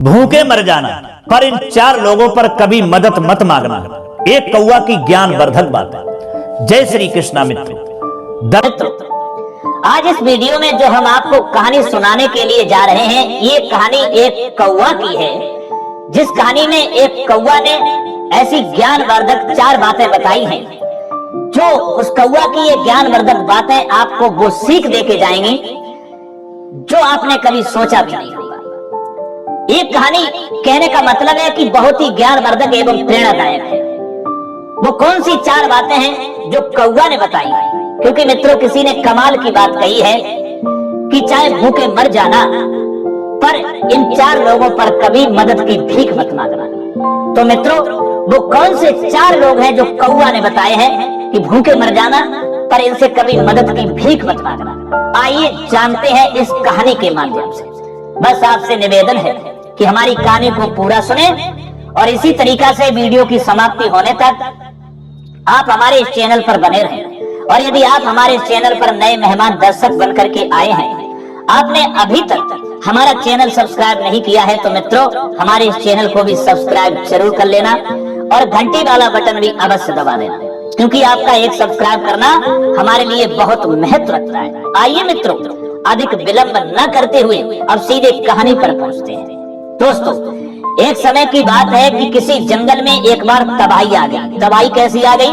भूखे मर जाना, पर इन 4 लोगों पर कभी मदद मत मांगना। एक कौवा की ज्ञानवर्धक बात है। जय श्री कृष्णा मित्रों, आज इस वीडियो में जो हम आपको कहानी सुनाने के लिए जा रहे हैं, ये कहानी एक कौवा की है, जिस कहानी में एक कौवा ने ऐसी ज्ञानवर्धक 4 बातें बताई हैं, जो उस कौवा की ये ज्ञानवर्धक बातें आपको वो सीख देके जाएंगी जो आपने कभी सोचा भी नहीं होगा। ये कहानी कहने का मतलब है कि बहुत ही ज्ञानवर्धक एवं प्रेरणादायक है। वो कौन सी 4 बातें हैं जो कौवा ने बताई? क्योंकि मित्रों, किसी ने कमाल की बात कही है कि चाहे भूखे मर जाना, पर इन 4 लोगों पर कभी मदद की भीख मत मांगना। तो मित्रों, वो कौन से 4 लोग हैं जो कौवा ने बताए हैं कि भूखे मर जाना, पर इनसे कभी मदद की भीख मत मांगना? आइए जानते हैं इस कहानी के माध्यम से। बस आपसे निवेदन है कि हमारी कहानी को पूरा सुने और इसी तरीका से वीडियो की समाप्ति होने तक आप हमारे इस चैनल पर बने रहें। और यदि आप हमारे इस चैनल पर नए मेहमान दर्शक बनकर के आए हैं, आपने अभी तक हमारा चैनल सब्सक्राइब नहीं किया है, तो मित्रों हमारे इस चैनल को भी सब्सक्राइब जरूर कर लेना और घंटी वाला बटन भी अवश्य दबा देना, क्योंकि आपका एक सब्सक्राइब करना हमारे लिए बहुत महत्व रखता है। आइए मित्रों, अधिक विलंब न करते हुए अब सीधे कहानी पर पहुंचते हैं। दोस्तों, एक समय की बात है कि किसी जंगल में एक बार तबाही आ गई। तबाही कैसी आ गई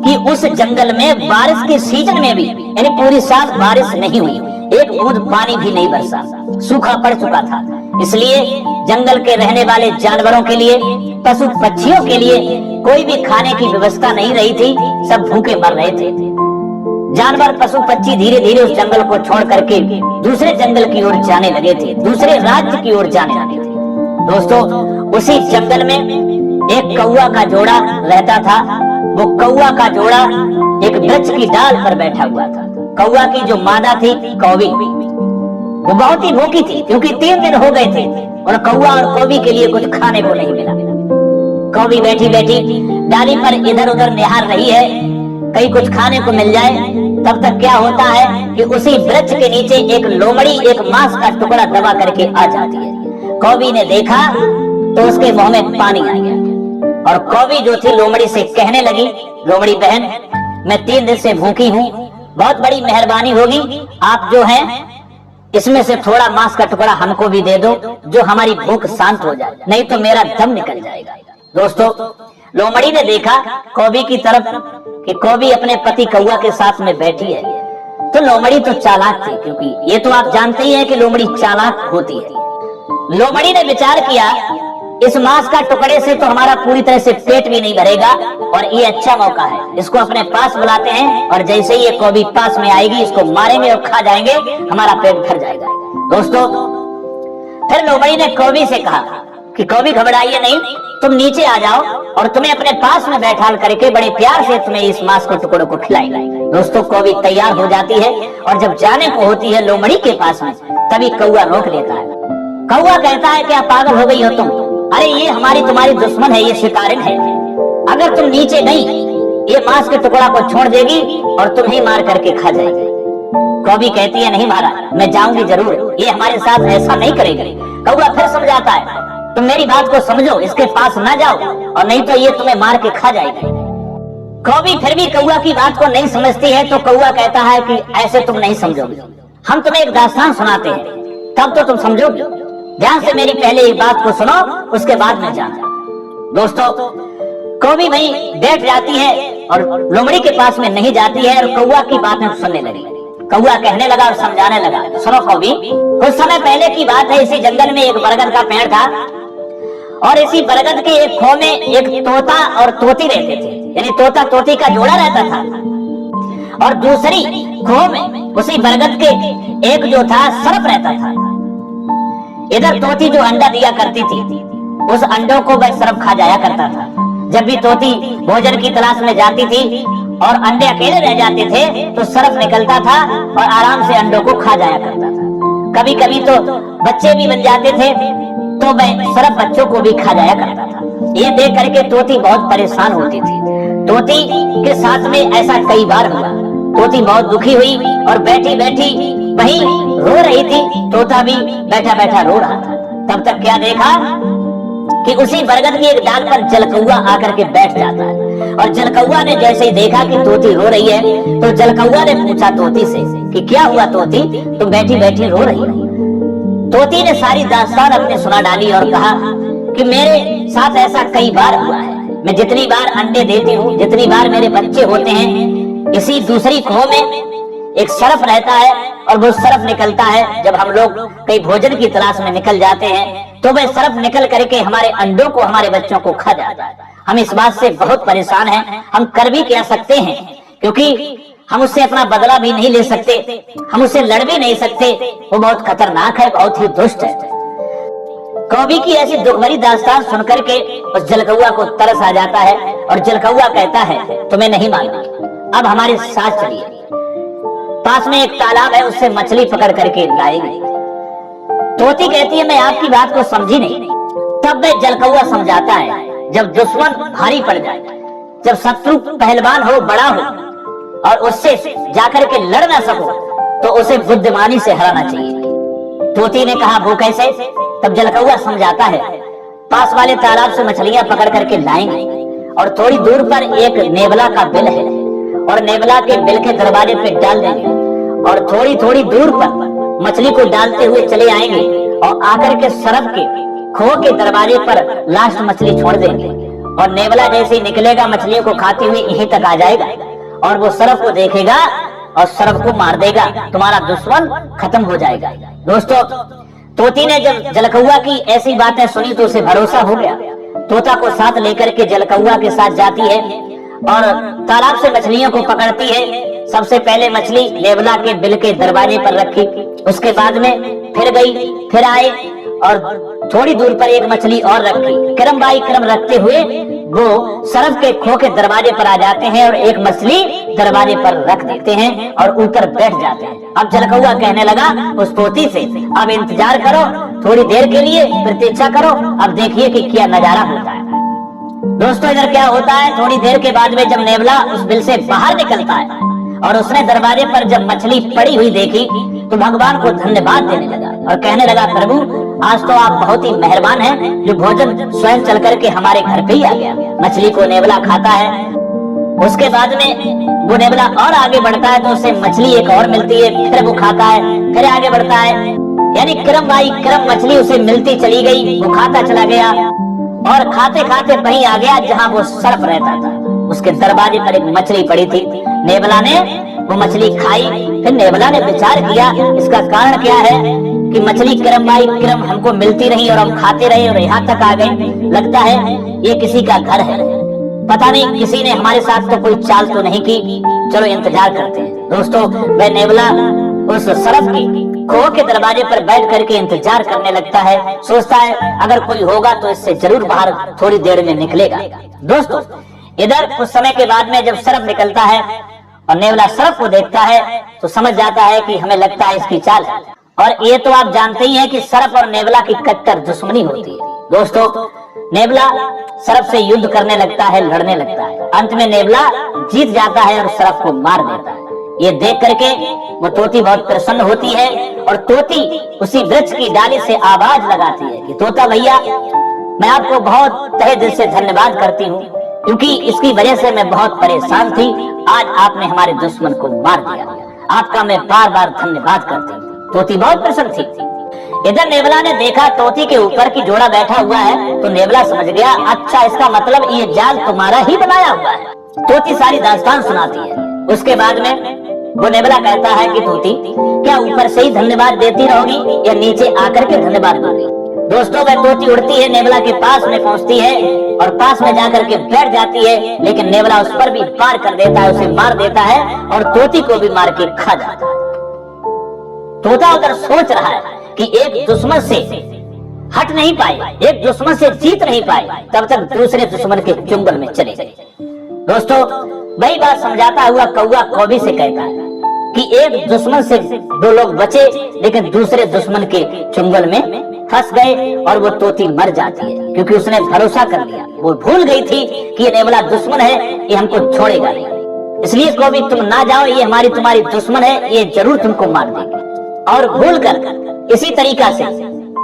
कि उस जंगल में बारिश के सीजन में भी, यानी पूरी साल बारिश नहीं हुई, एक बूंद पानी भी नहीं बरसा, सूखा पड़ चुका था। इसलिए जंगल के रहने वाले जानवरों के लिए, पशु पक्षियों के लिए कोई भी खाने की व्यवस्था नहीं रही थी। सब भूखे मर रहे थे। जानवर, पशु पक्षी धीरे धीरे उस जंगल को छोड़ करके दूसरे जंगल की ओर जाने लगे थे, दूसरे राज्य की ओर जाने लगे थे। दोस्तों, उसी जंगल में एक कौवा का जोड़ा रहता था। वो कौवा का जोड़ा एक वृक्ष की डाल पर बैठा हुआ था। कौवा की जो मादा थी कौवी, वो बहुत ही भूखी थी, क्योंकि 3 दिन हो गए थे और कौवा और कौवी के लिए कुछ खाने को नहीं मिला। कौवी बैठी बैठी डाली पर इधर उधर निहार रही है, कहीं कुछ खाने को मिल जाए। तब तक क्या होता है कि उसी वृक्ष के नीचे एक लोमड़ी एक मांस का टुकड़ा दबा करके आ जाती है। कौवी ने देखा तो उसके मुंह में पानी आ गया और कौवी जो थी लोमड़ी से कहने लगी, लोमड़ी बहन, मैं 3 दिन से भूखी हूँ, बहुत बड़ी मेहरबानी होगी, आप जो है इसमें से थोड़ा मांस का टुकड़ा हमको भी दे दो, जो हमारी भूख शांत हो जाए, नहीं तो मेरा दम निकल जाएगा। दोस्तों, लोमड़ी ने देखा कौवी की तरफ कि कौवी अपने पति कौवा के साथ में बैठी है। तो लोमड़ी तो चालाक थी, क्योंकि ये तो आप जानते ही हैं कि लोमड़ी चालाक होती है। लोमड़ी ने विचार किया, इस मांस का टुकड़े से तो हमारा पूरी तरह से पेट भी नहीं भरेगा, और ये अच्छा मौका है, इसको अपने पास बुलाते हैं, और जैसे ही ये कौवी पास में आएगी इसको मारेंगे और खा जाएंगे, हमारा पेट भर जाएगा। दोस्तों, फिर लोमड़ी ने कौवी से कहा कि कौवी, घबराइए नहीं, तुम नीचे आ जाओ और तुम्हें अपने पास में बैठाल करके बड़े प्यार से तुम्हें इस मांस को टुकड़ों को खिलाएगा। दोस्तों, कौवी तैयार हो जाती है और जब जाने को होती है लोमड़ी के पास में, तभी कौवा रोक लेता है। कौवा कहता है, क्या पागल हो गई हो तुम? अरे ये हमारी तुम्हारी दुश्मन है, ये शिकारिन है। अगर तुम नीचे गई, ये मांस के टुकड़ा को छोड़ देगी और तुम ही मार करके खा जाएगी। कौवी कहती है, नहीं महाराज, मैं जाऊंगी जरूर, ये हमारे साथ ऐसा नहीं करेगी। कौवा फिर समझाता है, तुम मेरी बात को समझो, इसके पास ना जाओ, और नहीं तो ये तुम्हें मार के खा जाएगी। कौवी फिर भी कौवा की बात को नहीं समझती है। तो कौवा कहता है कि ऐसे तुम नहीं समझोगे, हम तुम्हें एक दास्तान सुनाते हैं, तब तो तुम समझोगे। ध्यान से मेरी पहले एक बात को सुनो, उसके बाद में जाना। दोस्तों, कौवी वहीं बैठ जाती है और लोमड़ी के पास में नहीं जाती है, और कौवा की बातें सुनने लगी। कौवा कहने लगा और समझाने लगा, सुनो कौवी, कुछ समय पहले की बात है, इसी जंगल में एक बरगद का पेड़ था, और इसी बरगद के एक खो में एक तोता और तोती रहते थे, यानी तोता तोती का जोड़ा रहता था। और दूसरी खो में उसी बरगद के एक जो था सर्प रहता था। इधर तोती जो अंडा दिया करती थी, उस अंडों को वह सर्प खा जाया करता था। जब भी तोती भोजन की तलाश में जाती थी और अंडे अकेले रह जाते थे, तो सर्प निकलता था और आराम से अंडों को खा जाया करता था। कभी कभी तो बच्चे भी बन जाते थे, तो वह सर्प बच्चों को भी खा जाया करता था। ये देख करके तोती बहुत परेशान होती थी। तोती के साथ में ऐसा कई बार हुआ। तोती बहुत दुखी हुई और बैठी बैठी वहीं रो रही थी। तोता भी बैठा बैठा रो रहा था। तब तक क्या देखा कि उसी बरगद की एक डाल पर जलकौआ आकर के बैठ जाता है। और जलकौआ ने जैसे ही देखा कि तोती रो रही है, तो जलकौआ ने पूछा तोती से कि क्या हुआ तोती, तुम बैठी बैठी रो रही हो। तोती ने सारी दास्तान अपने सुना डाली और कहा कि मेरे साथ ऐसा कई बार हुआ है। मैं जितनी बार अंडे देती हूँ, जितनी बार मेरे बच्चे होते हैं, इसी दूसरी खोह में एक सरफ रहता है और वो सरफ निकलता है। जब हम लोग कई भोजन की तलाश में निकल जाते हैं तो वह सरफ निकल करके हमारे अंडों को, हमारे बच्चों को खा जाता है। हम इस बात से बहुत परेशान हैं। हम कर भी क्या सकते हैं, क्योंकि हम उससे अपना बदला भी नहीं ले सकते, हम उससे लड़ भी नहीं सकते। वो बहुत खतरनाक है, बहुत ही दुष्ट है। कौवी की ऐसी दुखभरी दास्तान सुनकर के उस जलकौआ को तरस आ जाता है और जलकौआ कहता है तुम्हें नहीं मालूम, अब हमारे साथ चलिए। पास में एक तालाब है, उससे मछली पकड़ करके लाएंगे। तोती कहती है मैं आपकी बात को समझी नहीं। तब वह जलकौआ समझाता है जब दुश्मन भारी पड़ जाए, जब शत्रु पहलवान हो, बड़ा हो और उससे जाकर के लड़ ना सको, तो उसे बुद्धिमानी से हराना चाहिए। तोती ने कहा वो कैसे? तब जलकौआ समझाता है पास वाले तालाब से मछलियां पकड़ करके लाएंगे और थोड़ी दूर पर एक नेवला का बिल है और नेवला के बिल के दरवाजे पे डाल देंगे और थोड़ी थोड़ी दूर पर मछली को डालते हुए चले आएंगे और आकर के सरफ के खोह के दरवाजे पर लास्ट मछली छोड़ देंगे और नेवला जैसे ही निकलेगा मछलियों को खाते हुए यहीं तक आ जाएगा और वो सरफ को देखेगा और सरफ को मार देगा, तुम्हारा दुश्मन खत्म हो जाएगा। दोस्तों, तोती ने जब जलकौआ की ऐसी बातें सुनी तो उसे भरोसा हो गया। तोता को साथ लेकर के जलकौआ के साथ जाती है और तालाब से मछलियों को पकड़ती है। सबसे पहले मछली नेवला के बिल के दरवाजे पर रखी, उसके बाद में फिर गई, फिर आए और थोड़ी दूर पर एक मछली और रखी। क्रम बाई क्रम रखते हुए वो सरफ के खोह के दरवाजे पर आ जाते हैं और एक मछली दरवाजे पर रख देते हैं और ऊपर बैठ जाते हैं। अब जलकौआ कहने लगा उस तोती से अब इंतजार करो, थोड़ी देर के लिए प्रतीक्षा करो, अब देखिए कि क्या नजारा होता है। दोस्तों, इधर क्या होता है, थोड़ी देर के बाद में जब नेवला उस बिल से बाहर निकलता है और उसने दरवाजे पर जब मछली पड़ी हुई देखी तो भगवान को धन्यवाद देने लगा और कहने लगा प्रभु आज तो आप बहुत ही मेहरबान हैं, जो भोजन स्वयं चल करके हमारे घर पे ही आ गया। मछली को नेवला खाता है, उसके बाद में वो नेवला और आगे बढ़ता है तो उसे मछली एक और मिलती है, फिर वो खाता है, फिर आगे बढ़ता है, यानी क्रम बाई क्रम मछली उसे मिलती चली गई। वो खाता चला गया और खाते खाते वहीं आ गया जहाँ वो सरफ रहता था। उसके दरवाजे पर एक मछली पड़ी थी, नेवला ने वो मछली खाई। फिर नेवला ने विचार किया इसका कारण क्या है कि मछली क्रम बाई क्रम हमको मिलती रही और हम खाते रहे और यहाँ तक आ गए। लगता है ये किसी का घर है, पता नहीं किसी ने हमारे साथ तो कोई चाल तो नहीं की, चलो इंतजार करते हैं। दोस्तों, वह नेवला उस सरफ की खोह के दरवाजे पर बैठ करके इंतजार करने लगता है, सोचता है अगर कोई होगा तो इससे जरूर बाहर थोड़ी देर में निकलेगा। दोस्तों, इधर कुछ समय के बाद में जब सरफ निकलता है और नेवला सरफ को देखता है तो समझ जाता है कि हमें लगता है इसकी चाल है। और ये तो आप जानते ही हैं कि सरफ और नेवला की कट्टर दुश्मनी होती है। दोस्तों, नेवला सरफ से युद्ध करने लगता है, लड़ने लगता है। अंत में नेवला जीत जाता है और सरफ को मार देता है। ये देख करके वो तोती बहुत प्रसन्न होती है और तोती उसी वृक्ष की डाली से आवाज लगाती है कि तोता भैया, मैं आपको बहुत तहे दिल से धन्यवाद करती हूँ, क्योंकि इसकी वजह से मैं बहुत परेशान थी। आज आपने हमारे दुश्मन को मार दिया, आपका मैं बार बार धन्यवाद करती हूँ। तोती बहुत प्रसन्न थी। इधर नेवला ने देखा तोती के ऊपर की जोड़ा बैठा हुआ है तो नेवला समझ गया, अच्छा इसका मतलब ये जाल तुम्हारा ही बनाया हुआ है। तोती सारी दास्तान सुनाती है। उसके बाद में वो नेवला कहता है कि तोती, क्या ऊपर से ही धन्यवाद देती रहोगी या नीचे आकर के धन्यवाद दोगी? दोस्तों, वह तोती उड़ती है, नेवला के पास में पहुंचती है और पास में जाकर के बैठ जाती है, लेकिन नेवला उस पर भी पार कर देता है, उसे मार देता है और तोती को भी मार के खा जाता है। तोता उधर सोच रहा है कि एक दुश्मन से हट नहीं पाए, एक दुश्मन से जीत नहीं पाए, तब तक दूसरे दुश्मन के चुंगल में चले गए। दोस्तों, वही बात समझाता हुआ कौवा कौवी से कहता है कि एक दुश्मन से दो लोग बचे, लेकिन दूसरे दुश्मन के चुंगल में फंस गए और वो तोती मर जाती है, क्योंकि उसने भरोसा कर लिया। वो भूल गई थी कि ये नेवला दुश्मन है, ये हमको छोड़ेगा नहीं, इसलिए कौवी तुम ना जाओ, ये हमारी तुम्हारी दुश्मन है, ये जरूर तुमको मार देगी। और भूल कर इसी तरीका से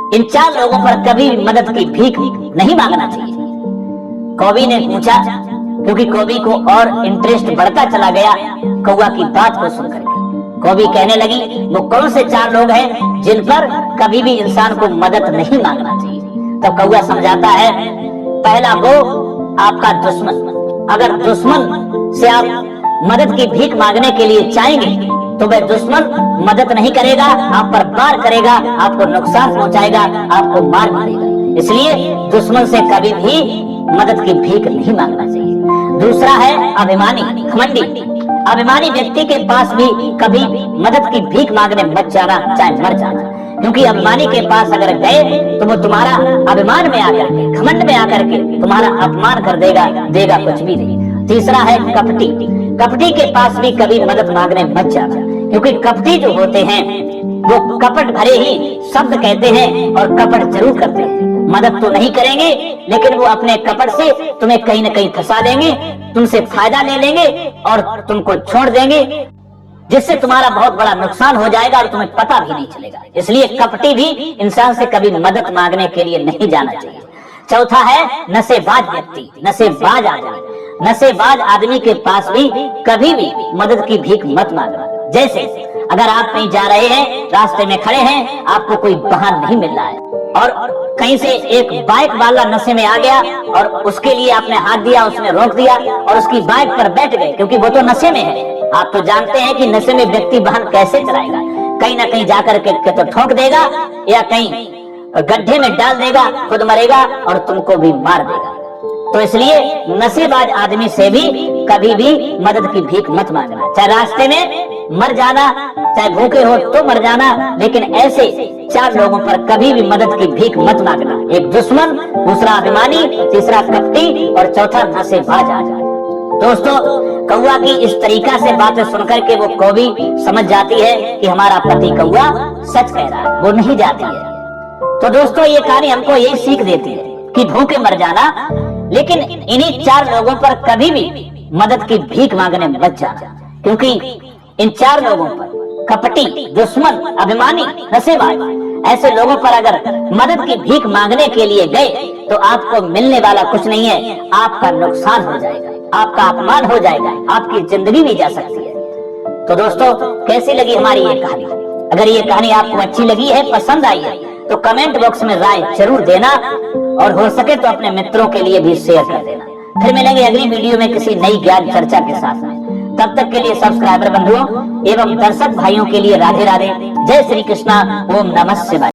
इन 4 लोगों पर कभी भी मदद की भीख नहीं मांगना चाहिए। कौवी ने पूछा, क्योंकि कौवी को और इंटरेस्ट बढ़ता चला गया कौवा की बात को सुनकर के। कौवी कहने लगी, वो कौन से 4 लोग हैं जिन पर कभी भी इंसान को मदद नहीं मांगना चाहिए। तो कौवा समझाता है, पहला वो आपका दुश्मन। अगर दुश्मन से आप मदद की भीख मांगने के लिए चाहेंगे तो वह दुश्मन मदद नहीं करेगा, आप पर वार करेगा, आपको नुकसान पहुंचाएगा, आपको मार मारेगा। इसलिए दुश्मन से कभी भी मदद की भीख नहीं मांगना चाहिए। दूसरा है अभिमानी, घमंडी। अभिमानी व्यक्ति के पास भी कभी मदद की भीख मांगने मत जाना, चाहे मर जाना, क्योंकि अभिमानी के पास अगर गए तो वो तुम्हारा अभिमान में आकर के, घमंड में आकर के तुम्हारा अपमान कर देगा कुछ भी नहीं। तीसरा है कपटी। कपटी के पास भी कभी मदद मांगने मत जाना, क्योंकि कपटी जो होते हैं वो कपट भरे ही शब्द कहते हैं और कपट जरूर करते हैं। मदद तो नहीं करेंगे, लेकिन वो अपने कपट से तुम्हें कहीं न कहीं फंसा देंगे, तुमसे फायदा ले लेंगे और तुमको छोड़ देंगे, जिससे तुम्हारा बहुत बड़ा नुकसान हो जाएगा और तुम्हें पता भी नहीं चलेगा। इसलिए कपटी भी इंसान से कभी मदद मांगने के लिए नहीं जाना चाहिए। चौथा है नशेबाज व्यक्ति, नशेबाज आदमी। नशेबाज आदमी के पास भी कभी भी मदद की भीख मत मांगना। जैसे अगर आप कहीं जा रहे हैं, रास्ते में खड़े हैं, आपको कोई वाहन नहीं मिल रहा है और कहीं से एक बाइक वाला नशे में आ गया और उसके लिए आपने हाथ दिया, उसने रोक दिया और उसकी बाइक पर बैठ गए, क्योंकि वो तो नशे में है। आप तो जानते हैं कि नशे में व्यक्ति वाहन कैसे चलाएगा, कहीं ना कहीं जाकर के तो ठोक देगा या कहीं गड्ढे में डाल देगा, खुद मरेगा और तुमको भी मार देगा। तो इसलिए नशेबाज आदमी से भी कभी भी मदद की भीख मत मांगना। चाहे रास्ते में मर जाना, चाहे भूखे हो तो मर जाना, लेकिन ऐसे 4 लोगों पर कभी भी मदद की भीख मत मांगना। एक दुश्मन, दूसरा अभिमानी, तीसरा कपटी और चौथा नशेबाज आदमी। दोस्तों, कौवा की इस तरीका से बातें सुनकर के वो कौवी समझ जाती है कि हमारा पति कौवा सच कह रहा है, वो नहीं जाती है। तो दोस्तों, ये कहानी हमको यही सीख देती है कि भूखे मर जाना, लेकिन इन्हीं 4 लोगों पर कभी भी मदद की भीख मांगने मत जाना, क्योंकि इन 4 लोगों पर, कपटी, दुश्मन, अभिमानी, नशेबाज, ऐसे लोगों पर अगर मदद की भीख मांगने के लिए गए तो आपको मिलने वाला कुछ नहीं है, आपका नुकसान हो जाएगा, आपका अपमान हो जाएगा, आपकी जिंदगी भी जा सकती है। तो दोस्तों, कैसी लगी हमारी ये कहानी? अगर ये कहानी आपको अच्छी लगी है, पसंद आई है, तो कमेंट बॉक्स में राय जरूर देना और हो सके तो अपने मित्रों के लिए भी शेयर कर देना। फिर मिलेंगे अगली वीडियो में किसी नई ज्ञान चर्चा के साथ में। तब तक के लिए सब्सक्राइबर बंधुओं एवं दर्शक भाइयों के लिए राधे राधे, जय श्री कृष्णा, ओम नमः शिवाय।